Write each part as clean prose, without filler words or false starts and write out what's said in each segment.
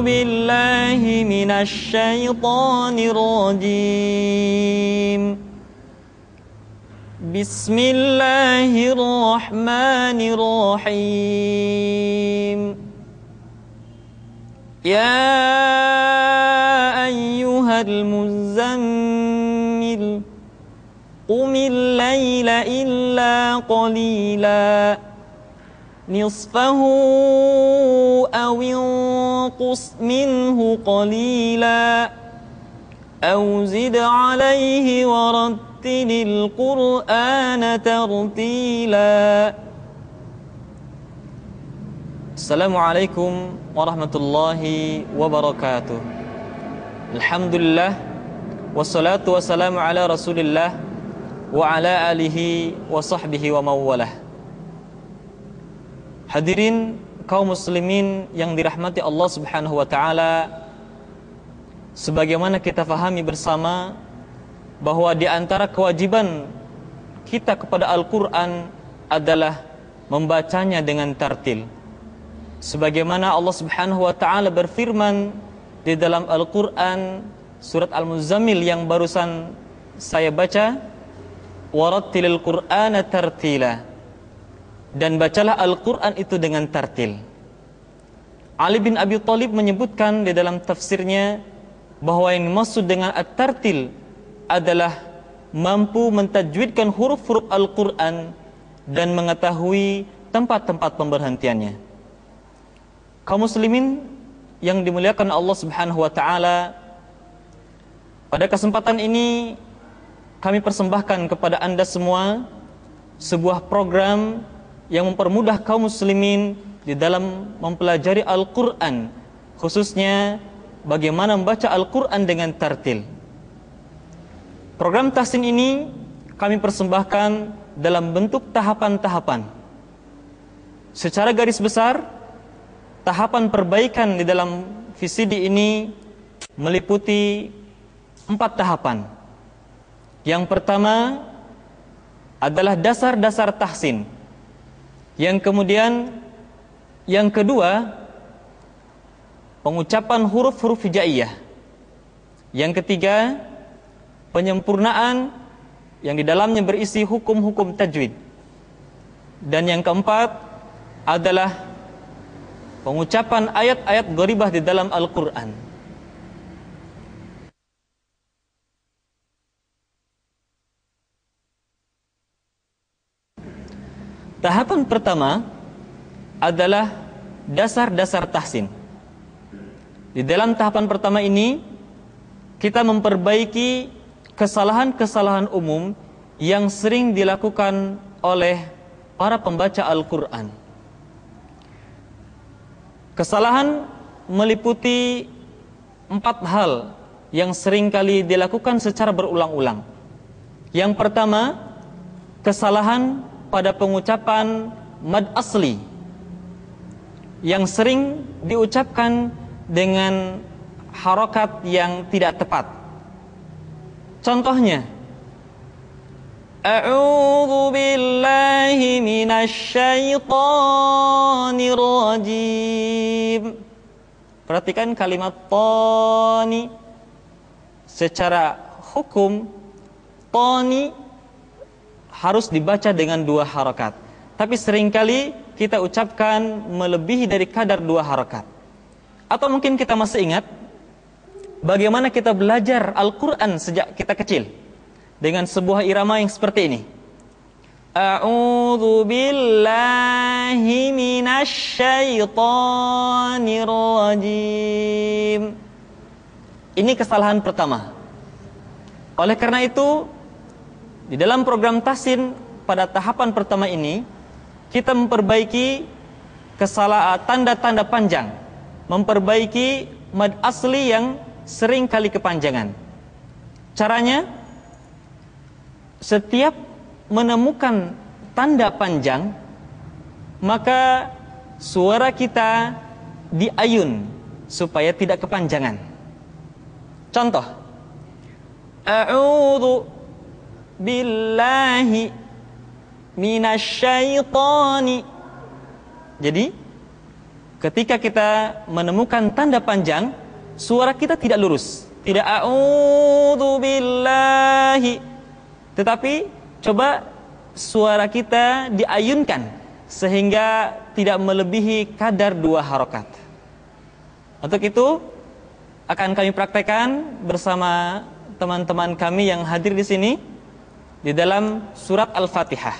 بالله من الشيطان الرجيم بسم الله الرحمن الرحيم يا أيها المزمل قم الليل إلا قليلا نصفه أو انقص منه قليلا أو زد عليه ورتل القرآن ترتيلا. Assalamualaikum warahmatullahi wabarakatuh. Alhamdulillah wassalatu wassalamu ala Rasulillah wa ala alihi wa sahbihi wa mawalah. Hadirin kaum muslimin yang dirahmati Allah Subhanahu wa taala, sebagaimana kita fahami bersama bahwa di antara kewajiban kita kepada Al-Qur'an adalah membacanya dengan tartil. Sebagaimana Allah Subhanahu wa taala berfirman di dalam Al-Qur'an surat Al-Muzammil yang barusan saya baca, warattilil Qur'ana tartila, dan bacalah Al-Qur'an itu dengan tartil. Ali bin Abi Thalib menyebutkan di dalam tafsirnya bahwa yang dimaksud dengan at-tartil adalah mampu mentajwidkan huruf-huruf Al-Qur'an dan mengetahui tempat-tempat pemberhentiannya. Kaum muslimin yang dimuliakan Allah Subhanahu wa taala, pada kesempatan ini kami persembahkan kepada Anda semua sebuah program yang mempermudah kaum muslimin di dalam mempelajari Al-Qur'an, khususnya bagaimana membaca Al-Qur'an dengan tartil. Program tahsin ini kami persembahkan dalam bentuk tahapan-tahapan. Secara garis besar, tahapan perbaikan di dalam VCD ini meliputi 4 tahapan. Yang pertama adalah dasar-dasar tahsin. Yang kedua, pengucapan huruf-huruf hijaiyah. Yang ketiga, penyempurnaan yang di dalamnya berisi hukum-hukum tajwid. Dan yang keempat adalah pengucapan ayat-ayat gharibah di dalam Al-Qur'an. Tahapan pertama adalah dasar-dasar tahsin. Di dalam tahapan pertama ini, kita memperbaiki kesalahan-kesalahan umum yang sering dilakukan oleh para pembaca Al-Qur'an. Kesalahan meliputi 4 hal yang sering kali dilakukan secara berulang-ulang. Yang pertama, kesalahan pada pengucapan mad asli yang sering diucapkan dengan harokat yang tidak tepat. Contohnya, a'udzu billahi minasyaitonir rajim. Perhatikan kalimat tani. Secara hukum, tani harus dibaca dengan 2 harakat. Tapi seringkali kita ucapkan melebihi dari kadar 2 harakat. Atau mungkin kita masih ingat bagaimana kita belajar Al-Qur'an sejak kita kecil dengan sebuah irama yang seperti ini. A'udzu billahi minasyaitonir rajim. Ini kesalahan pertama. Oleh karena itu, di dalam program tahsin pada tahapan pertama ini, kita memperbaiki kesalahan tanda-tanda panjang, memperbaiki mad asli yang sering kali kepanjangan. Caranya, setiap menemukan tanda panjang, maka suara kita diayun supaya tidak kepanjangan. Contoh, a'udzu billahi minasyaitani. Jadi ketika kita menemukan tanda panjang, suara kita tidak lurus, tidak a'udzu billahi, tetapi coba suara kita diayunkan sehingga tidak melebihi kadar 2 harokat. Untuk itu akan kami praktekkan bersama teman-teman kami yang hadir di sini di dalam surat Al-Fatihah.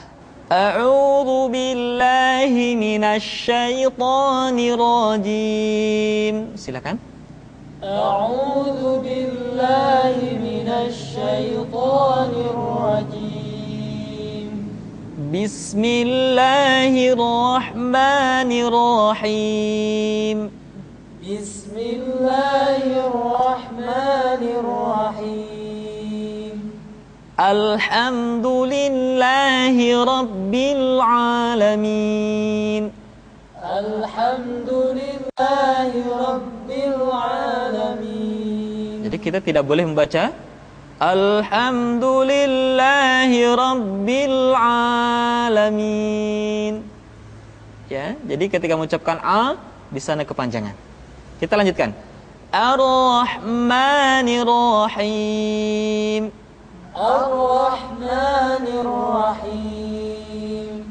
A'udzu billahi minasy syaithanir rajim. Silakan. A'udzu billahi minasy syaithanir rajim. Bismillahirrahmanirrahim. Bismillahirrahmanirrahim. Alhamdulillahi rabbil alamin. Alhamdulillahi rabbil alamin. Jadi kita tidak boleh membaca Alhamdulillahi rabbil alamin. Ya, jadi ketika mengucapkan a di sana kepanjangan. Kita lanjutkan. Ar-Rahmanir-Rahim. Ar-Rahmanir-Rahim.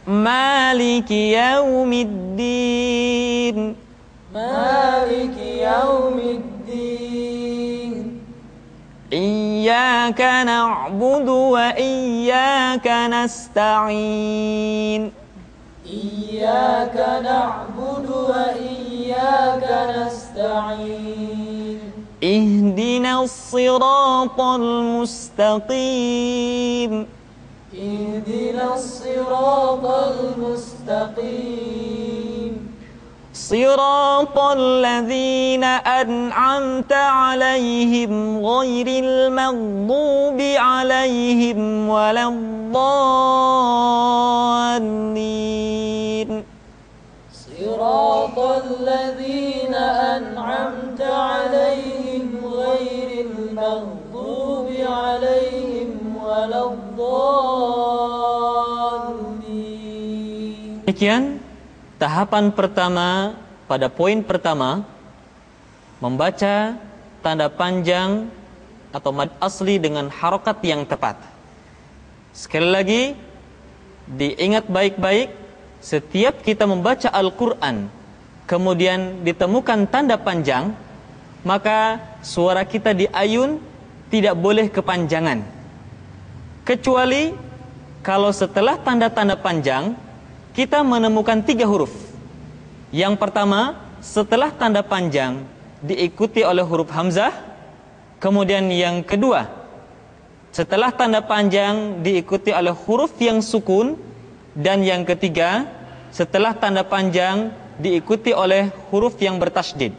Maliki yaumiddin. Maliki yaumiddin. Iyyaka na'budu wa iyyaka nasta'in. Iyyaka na'budu wa iyyaka nasta'in. Ihdinas siratal mustaqim. Ihdinas siratal mustaqim. Siratal ladzina an'amta 'alaihim ghairil maghdubi 'alaihim waladdallin. Siratal ladzina an'amta 'alaihim ghairil maghdubi 'alaihim waladdallin. Demikian tahapan pertama pada poin pertama, membaca tanda panjang atau mad asli dengan harokat yang tepat. Sekali lagi diingat baik-baik, setiap kita membaca Al-Quran kemudian ditemukan tanda panjang, maka suara kita diayun tidak boleh kepanjangan, kecuali kalau setelah tanda-tanda panjang kita menemukan 3 huruf. Yang pertama, setelah tanda panjang diikuti oleh huruf hamzah. Kemudian yang kedua, setelah tanda panjang diikuti oleh huruf yang sukun. Dan yang ketiga, setelah tanda panjang diikuti oleh huruf yang bertasydid.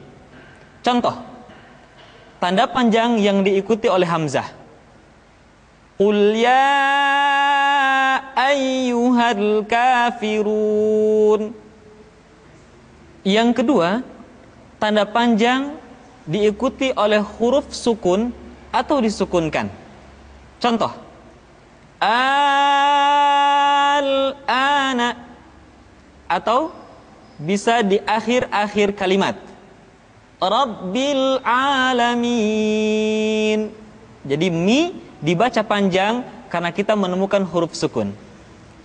Contoh, tanda panjang yang diikuti oleh hamzah. Qul ya ayyuhal kafirun. Yang kedua, tanda panjang diikuti oleh huruf sukun atau disukunkan. Contoh, al-ana, atau bisa di akhir-akhir kalimat, Rabbil alamin. Jadi mi dibaca panjang karena kita menemukan huruf sukun.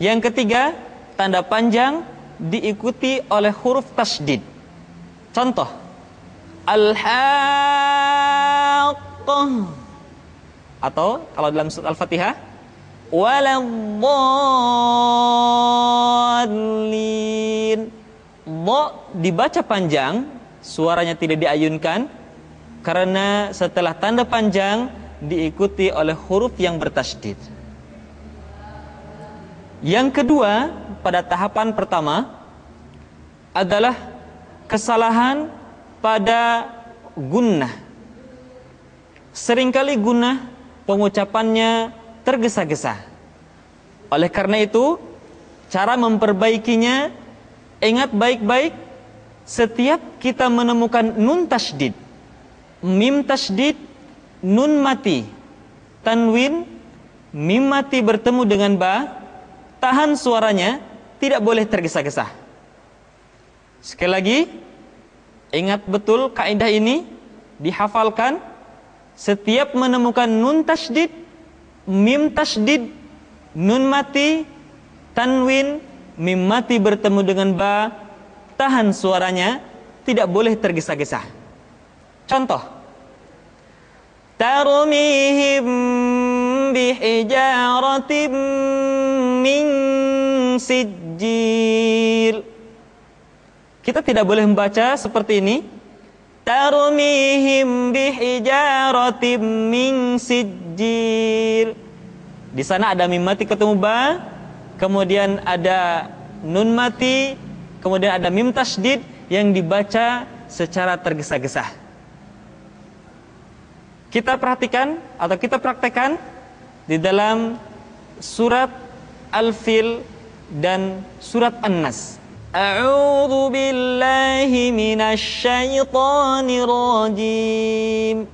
Yang ketiga, tanda panjang diikuti oleh huruf tasydid. Contoh, al-haqqah, atau kalau dalam surat Al-Fatihah, waladdallin. Dha dibaca panjang, suaranya tidak diayunkan karena setelah tanda panjang diikuti oleh huruf yang bertasydid. Yang kedua pada tahapan pertama adalah kesalahan pada gunnah. Seringkali gunnah pengucapannya tergesa-gesa. Oleh karena itu, cara memperbaikinya, ingat baik-baik, setiap kita menemukan nun tasydid, mim tasydid, nun mati, tanwin, mim mati bertemu dengan ba, tahan suaranya, tidak boleh tergesa-gesa. Sekali lagi, ingat betul kaidah ini, dihafalkan. Setiap menemukan nun tasydid, mim tasydid, nun mati, tanwin, mim mati bertemu dengan ba, tahan suaranya, tidak boleh tergesa-gesa. Contoh, tarmihim bihijaratim min sijil. Kita tidak boleh membaca seperti ini. Tarmihim bihijaratim min sijil. Di sana ada mim mati ketemu ba, kemudian ada nun mati, kemudian ada mim tasydid yang dibaca secara tergesa-gesa. Kita perhatikan atau kita praktekkan di dalam surat Al-Fil dan surat An-Nas. A'udzu billahi minasy syaithanir rajim.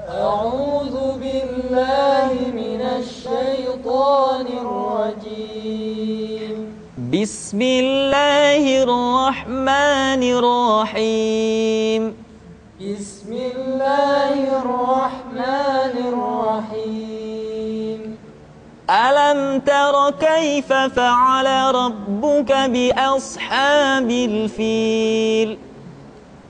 A'udzu billahi minasy syaithanir rajim. Bismillahirrahmanirrahim. Bismillahirrahmanirrahim. Alam tara kaifa fa'ala rabbuka bi ashabil fil.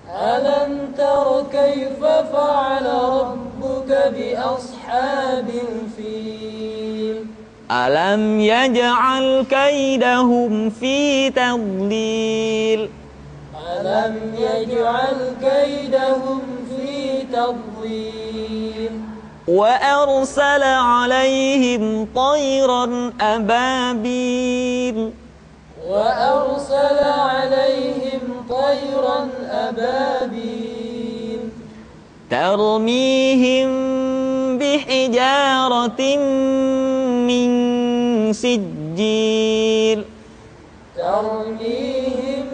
Alam tara kaifa fa'ala rabbuka bi ashabil fil. Alam yaj'al kaidahum fi tadlil. Alam yaj'al kaidahum fi tadlil. وأرسل عليهم طيرا أبابيل. وأرسل عليهم طيرا أبابيل. ترميهم بحجارة من سجيل. ترميهم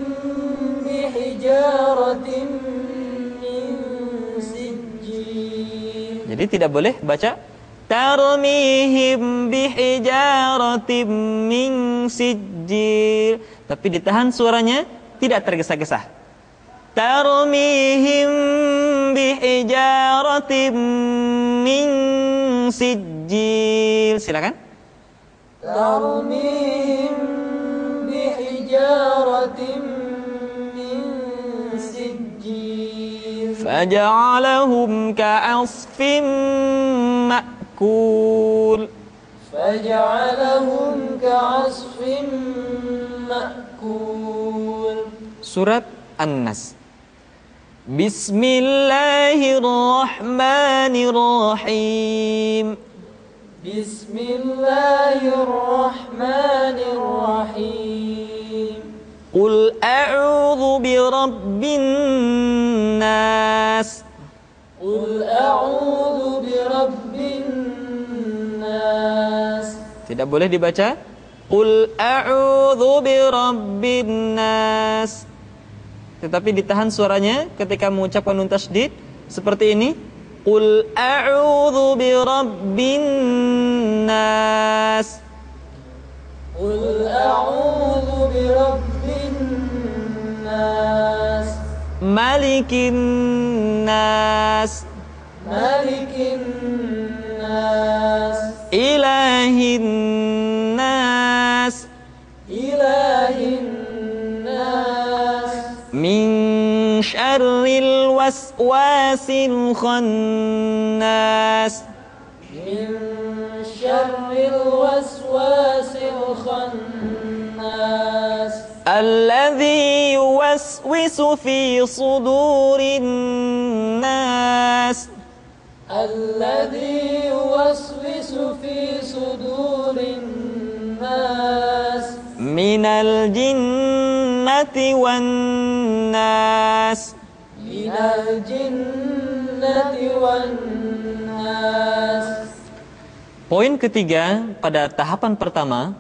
بحجارة. Jadi tidak boleh baca tarmihim bihijaratim min sijil, tapi ditahan suaranya, tidak tergesa-gesa. Tarmihim bihijaratim min sijil. Silakan. Tarmihim bihijaratim فجعلهم كعصف مأكول. فجعلهم كعصف مأكول. Surat An-Nas. Bismillahirrahmanirrahim. Bismillahirrahmanirrahim. Qul a'udzu birabbin nas. Qul a'udzu birabbin nas. Tidak boleh dibaca Qul a'udzu birabbin nas, tetapi ditahan suaranya ketika mengucapkan nun tasydid seperti ini. Qul a'udzu birabbin nas. Qul a'udzu birabbin nas. Malikin nas. Malikin nas. Ilahin nas. Ilahin nas. Min syarril waswasil khannas. Min syarril waswasil khannas. Alladzi yuwaswisu fi sudurin nas. Alladzi yuwaswisu fi sudurin nas. Minal jinnati wan nas. Minal jinnati wan nas. Poin ketiga pada tahapan pertama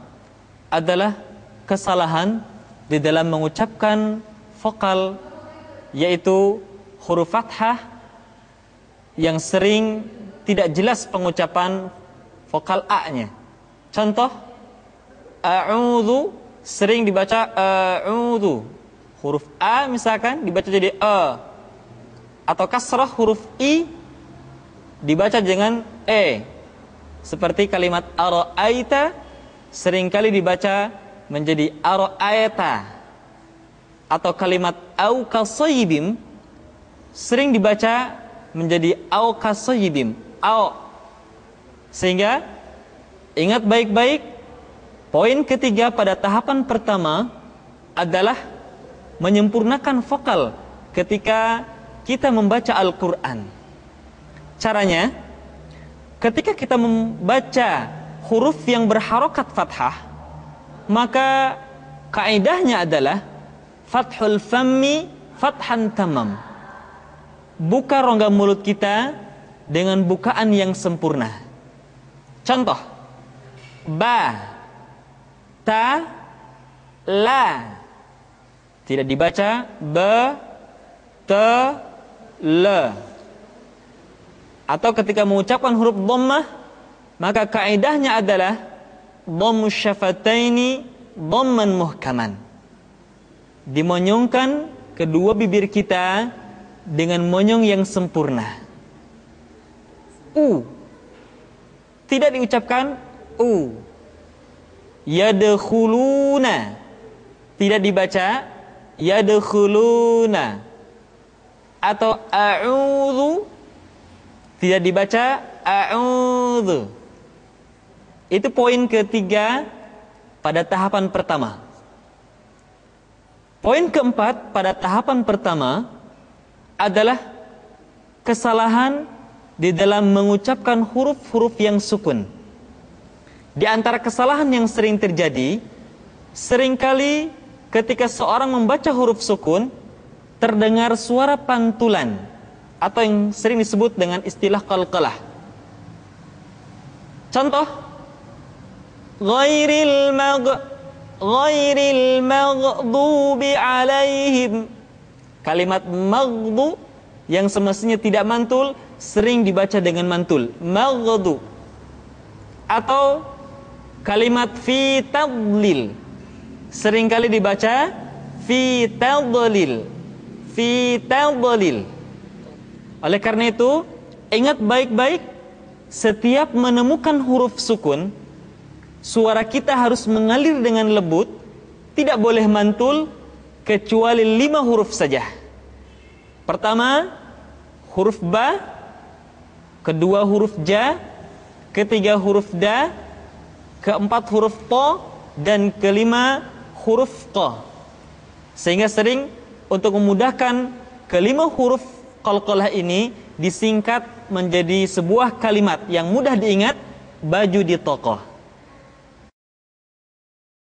adalah kesalahan di dalam mengucapkan vokal, yaitu huruf fathah yang sering tidak jelas pengucapan vokal A-nya. Contoh, a'udzu sering dibaca a'udzu. Huruf A misalkan dibaca jadi e. Atau kasrah huruf I dibaca dengan e. Seperti kalimat ara'aita seringkali dibaca menjadi ara'aita. Atau kalimat au kasayyibim sering dibaca menjadi au kasayyibim. Au. Sehingga ingat baik-baik, poin ketiga pada tahapan pertama adalah menyempurnakan vokal ketika kita membaca Al-Quran. Caranya, ketika kita membaca huruf yang berharokat fathah, maka kaidahnya adalah fathul fammi fathan tamam. Buka rongga mulut kita dengan bukaan yang sempurna. Contoh, ba, ta, la. Tidak dibaca ba, ta, la. Atau ketika mengucapkan huruf dhammah, maka kaidahnya adalah dhammus syafataini dhamman muhkaman. Dimonyongkan kedua bibir kita dengan monyong yang sempurna. U. Tidak diucapkan u. Yadkhuluna. Tidak dibaca yadkhuluna. Atau a'udzu. Tidak dibaca a'udzu. Itu poin ketiga pada tahapan pertama. Poin keempat pada tahapan pertama adalah kesalahan di dalam mengucapkan huruf-huruf yang sukun. Di antara kesalahan yang sering terjadi, seringkali ketika seorang membaca huruf sukun, terdengar suara pantulan atau yang sering disebut dengan istilah qalqalah. Contoh, ghairil maghdubi alaihim. Kalimat maghdu yang semestinya tidak mantul sering dibaca dengan mantul, maghdu. Atau kalimat fi tadlil seringkali dibaca fi tadlil, fi tadlil. Oleh karena itu, ingat baik-baik, setiap menemukan huruf sukun, suara kita harus mengalir dengan lembut, tidak boleh mantul, kecuali 5 huruf saja. Pertama, huruf ba, kedua huruf ja, ketiga huruf da, keempat huruf to, dan kelima huruf qa. Sehingga sering untuk memudahkan kelima huruf qalqalah ini disingkat menjadi sebuah kalimat yang mudah diingat, baju di toko.